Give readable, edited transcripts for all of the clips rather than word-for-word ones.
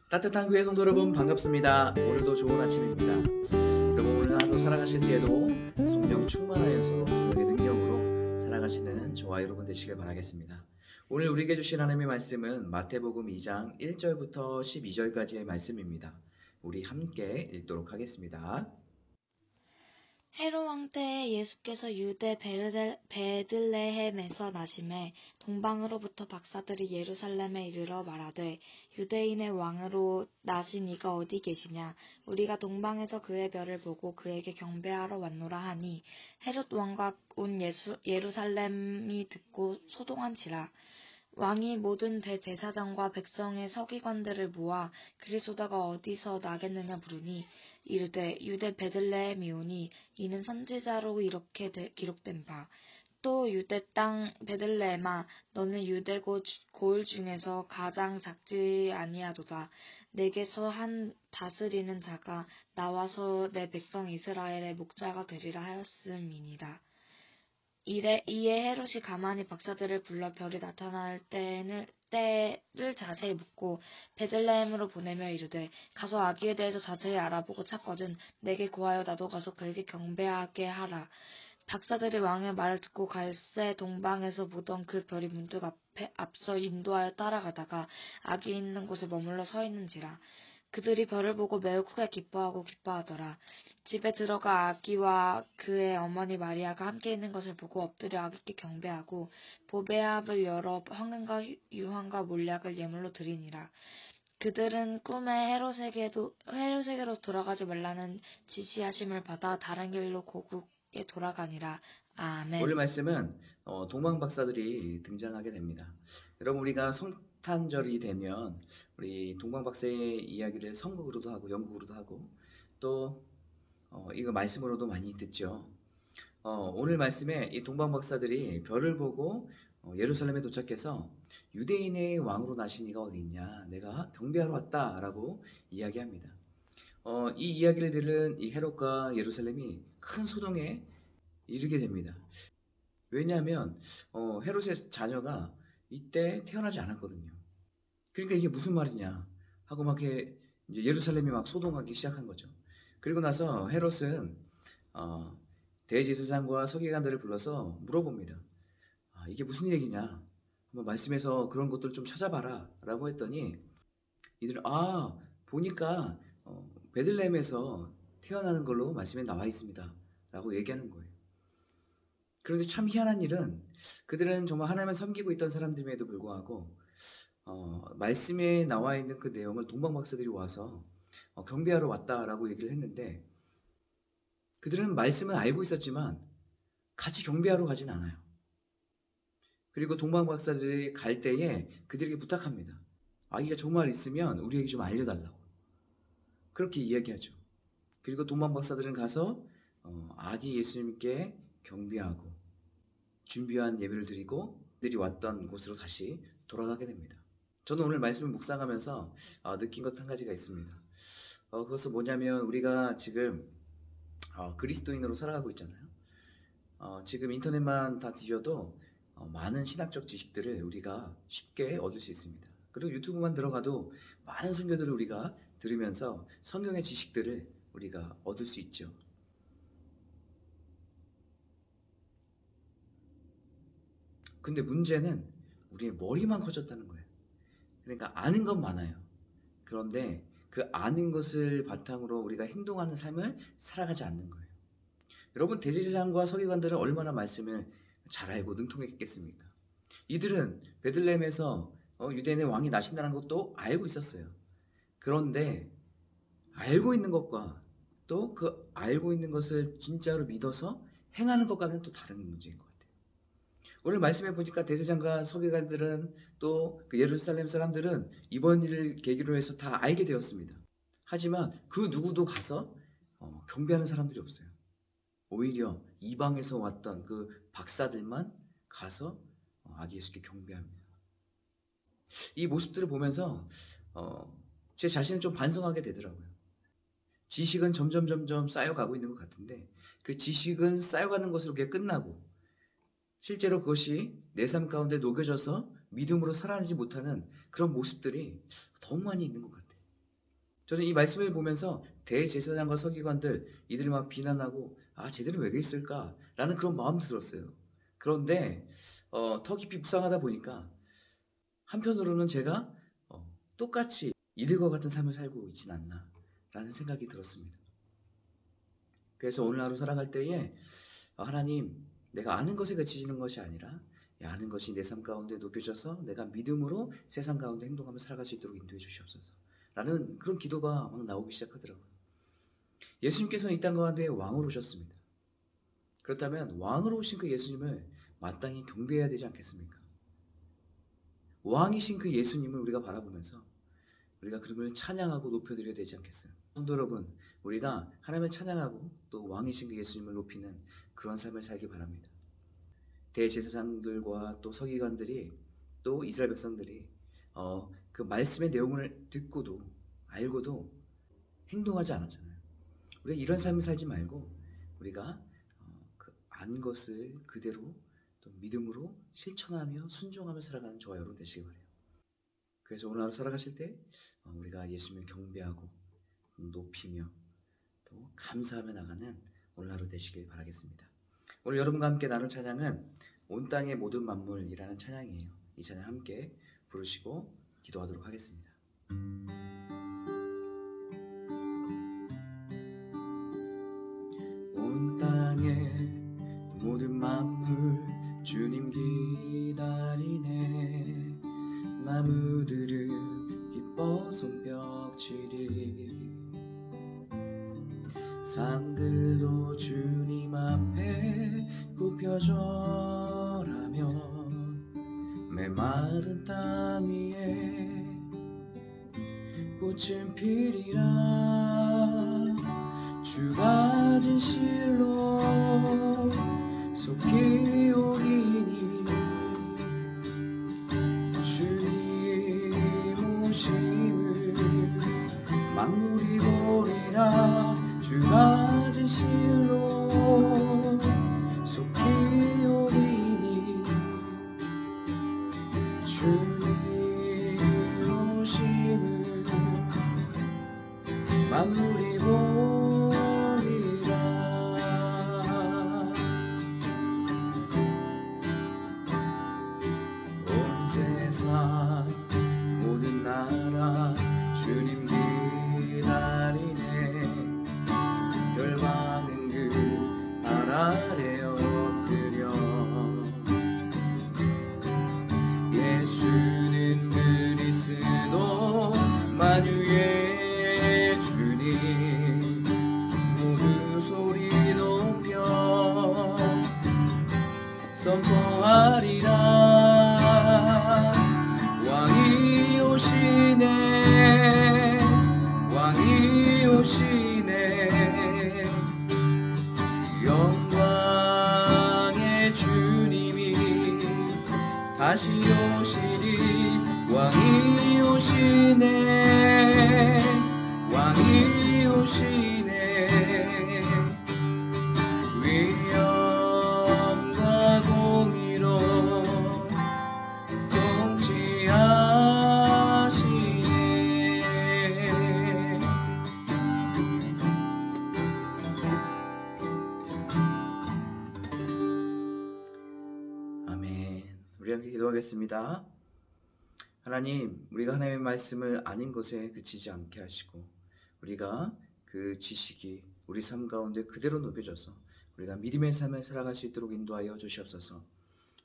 따뜻한 교회 성도 여러분 반갑습니다. 오늘도 좋은 아침입니다. 여러분 오늘 하루 살아가실 때에도 성령 충만하여서 기적의 능력으로 살아가시는 저와 여러분 되시길 바라겠습니다. 오늘 우리에게 주신 하나님의 말씀은 마태복음 2장 1절부터 12절까지의 말씀입니다. 우리 함께 읽도록 하겠습니다. 헤롯 왕 때에 예수께서 유대 베들레헴에서 나심에 동방으로부터 박사들이 예루살렘에 이르러 말하되 유대인의 왕으로 나신 이가 어디 계시냐 우리가 동방에서 그의 별을 보고 그에게 경배하러 왔노라 하니 헤롯 왕과 온 예루살렘이 듣고 소동한지라. 왕이 모든 대제사장과 백성의 서기관들을 모아 그리스도가 어디서 나겠느냐 물으니 이르되 유대 베들레헴이오니 이는 선지자로 이렇게 기록된 바. 또 유대 땅 베들레헴아 너는 유대 고을 중에서 가장 작지 아니하도다. 내게서 한 다스리는 자가 나와서 내 백성 이스라엘의 목자가 되리라 하였음이니라. 이에 헤롯이 가만히 박사들을 불러 별이 나타날 때를 자세히 묻고 베들레헴으로 보내며 이르되 가서 아기에 대해서 자세히 알아보고 찾거든 내게 구하여 나도 가서 그에게 경배하게 하라. 박사들이 왕의 말을 듣고 갈새 동방에서 보던 그 별이 문득 앞서 인도하여 따라가다가 아기 있는 곳에 머물러 서 있는지라. 그들이 별을 보고 매우 크게 기뻐하더라. 집에 들어가 아기와 그의 어머니 마리아가 함께 있는 것을 보고 엎드려 아기께 경배하고 보배압을 열어 황금과 유황과 몰약을 예물로 드리니라. 그들은 꿈에 헤롯에게로 돌아가지 말라는 지시하심을 받아 다른 길로 고국에 돌아가니라. 오늘 아멘. 말씀은 동방 박사들이 등장하게 됩니다. 여러분 우리가 성탄절이 되면 우리 동방 박사의 이야기를 성극으로도 하고 연극으로도 하고 또 이거 말씀으로도 많이 듣죠. 오늘 말씀에 이 동방 박사들이 별을 보고 예루살렘에 도착해서 유대인의 왕으로 나신 이가 어디 있냐 내가 경배하러 왔다라고 이야기합니다. 이 이야기를 들은 이 헤롯과 예루살렘이 큰 소동에 이르게 됩니다. 왜냐하면 헤롯의 자녀가 이때 태어나지 않았거든요. 그러니까 이게 무슨 말이냐 하고 막 이렇게 이제 예루살렘이 막 소동하기 시작한 거죠. 그리고 나서 헤롯은 어, 대제사장과 서기관들을 불러서 물어봅니다. 이게 무슨 얘기냐? 한번 말씀해서 그런 것들 좀 찾아봐라 라고 했더니 이들은 보니까 베들레헴에서 태어나는 걸로 말씀에 나와 있습니다 라고 얘기하는 거예요. 그런데 참 희한한 일은 그들은 정말 하나님을 섬기고 있던 사람들임에도 불구하고 말씀에 나와 있는 그 내용을 동방 박사들이 와서 경배하러 왔다라고 얘기를 했는데 그들은 말씀은 알고 있었지만 같이 경배하러 가진 않아요. 그리고 동방 박사들이 갈 때에 그들에게 부탁합니다. 아기가 정말 있으면 우리에게 좀 알려달라고. 그렇게 이야기하죠. 그리고 동방 박사들은 가서 아기 예수님께 경배하고 준비한 예배를 드리고 그들이 왔던 곳으로 다시 돌아가게 됩니다. 저는 오늘 말씀을 묵상하면서 느낀 것 한 가지가 있습니다. 그것은 뭐냐면 우리가 지금 그리스도인으로 살아가고 있잖아요. 지금 인터넷만 다 뒤져도 많은 신학적 지식들을 우리가 쉽게 얻을 수 있습니다. 그리고 유튜브만 들어가도 많은 설교들을 우리가 들으면서 성경의 지식들을 우리가 얻을 수 있죠. 근데 문제는 우리의 머리만 커졌다는 거예요. 그러니까 아는 건 많아요. 그런데 그 아는 것을 바탕으로 우리가 행동하는 삶을 살아가지 않는 거예요. 여러분 대제사장과 서기관들은 얼마나 말씀을 잘 알고 능통했겠습니까? 이들은 베들레헴에서 유대인의 왕이 나신다는 것도 알고 있었어요. 그런데 알고 있는 것과 또 그 알고 있는 것을 진짜로 믿어서 행하는 것과는 또 다른 문제인 것 같아요. 오늘 말씀해 보니까 대제사장과 서기관들은 또 그 예루살렘 사람들은 이번 일을 계기로 해서 다 알게 되었습니다. 하지만 그 누구도 가서 경배하는 사람들이 없어요. 오히려 이방에서 왔던 그 박사들만 가서 아기 예수께 경배합니다. 이 모습들을 보면서 제 자신을 좀 반성하게 되더라고요. 지식은 점점 쌓여가고 있는 것 같은데 그 지식은 쌓여가는 것으로 그게 끝나고 실제로 그것이 내 삶 가운데 녹여져서 믿음으로 살아내지 못하는 그런 모습들이 너무 많이 있는 것 같아요. 저는 이 말씀을 보면서 대제사장과 서기관들 이들이 막 비난하고 쟤들은 왜 그랬을까라는 그런 마음이 들었어요. 그런데 더 깊이 묵상하다 보니까 한편으로는 제가 똑같이 이들과 같은 삶을 살고 있진 않나라는 생각이 들었습니다. 그래서 오늘 하루 살아갈 때에 하나님, 내가 아는 것에 그치는 것이 아니라 아는 것이 내 삶 가운데 높여져서 내가 믿음으로 세상 가운데 행동하며 살아갈 수 있도록 인도해 주시옵소서 라는 그런 기도가 막 나오기 시작하더라고요. 예수님께서는 이 땅 가운데 왕으로 오셨습니다. 그렇다면 왕으로 오신 그 예수님을 마땅히 경배해야 되지 않겠습니까? 왕이신 그 예수님을 우리가 바라보면서 우리가 그름을 찬양하고 높여드려야 되지 않겠어요? 성도 여러분, 우리가 하나님을 찬양하고 또 왕이신 그 예수님을 높이는 그런 삶을 살기 바랍니다. 대제사장들과 또 서기관들이 또 이스라엘 백성들이 그 말씀의 내용을 듣고도 알고도 행동하지 않았잖아요. 우리가 이런 삶을 살지 말고 우리가 안 것을 그대로 또 믿음으로 실천하며 순종하며 살아가는 저와 여러분 되시기 바래요. 그래서 오늘 하루 살아가실 때 우리가 예수님을 경배하고 높이며 또 감사하며 나가는 오늘 하루 되시길 바라겠습니다. 오늘 여러분과 함께 나눌 찬양은 온 땅의 모든 만물이라는 찬양이에요. 이 찬양 함께 부르시고 기도하도록 하겠습니다. 온 땅의 모든 만물 주님 기다리네. 나무들은 기뻐 손뼉치리. 산들도 주님 앞에 굽혀져라며 메마른 땅 위에 꽃은 피리라. 주가 진실로 속히 오리니 주님 오심을 만물이 보리라. 주가 진실로 속히 오리니 주님 오심을 만물이 보리라. 온 세상 모든 나라 주님 기다리네. 열방은 그 발 아래 엎드려 예수는 그리스도 만유의 주님. 모두 소리 높여 선포하리라. 왕이 오시네. 왕이 오시네. 영광의 주님이 다시 오시리. 왕이 오시네. 왕이 오시네. 위엄과 공의로 통치하시네. 아멘. 우리 함께 기도하겠습니다. 하나님, 우리가 하나님의 말씀을 아는 것에 그치지 않게 하시고 우리가 그 지식이 우리 삶 가운데 그대로 녹여져서 우리가 믿음의 삶을 살아갈 수 있도록 인도하여 주시옵소서.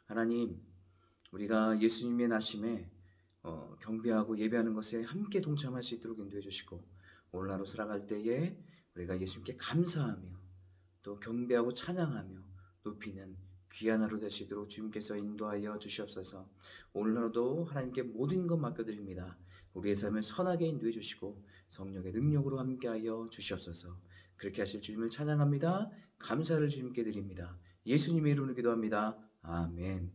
하나님, 우리가 예수님의 나심에 경배하고 예배하는 것에 함께 동참할 수 있도록 인도해 주시고 오늘 하루 살아갈 때에 우리가 예수님께 감사하며 또 경배하고 찬양하며 높이는 귀한 하루 되시도록 주님께서 인도하여 주시옵소서. 오늘 하루도 하나님께 모든 것 맡겨드립니다. 우리의 삶을 선하게 인도해 주시고 성령의 능력으로 함께하여 주시옵소서. 그렇게 하실 주님을 찬양합니다. 감사를 주님께 드립니다. 예수님의 이름으로 기도합니다. 아멘.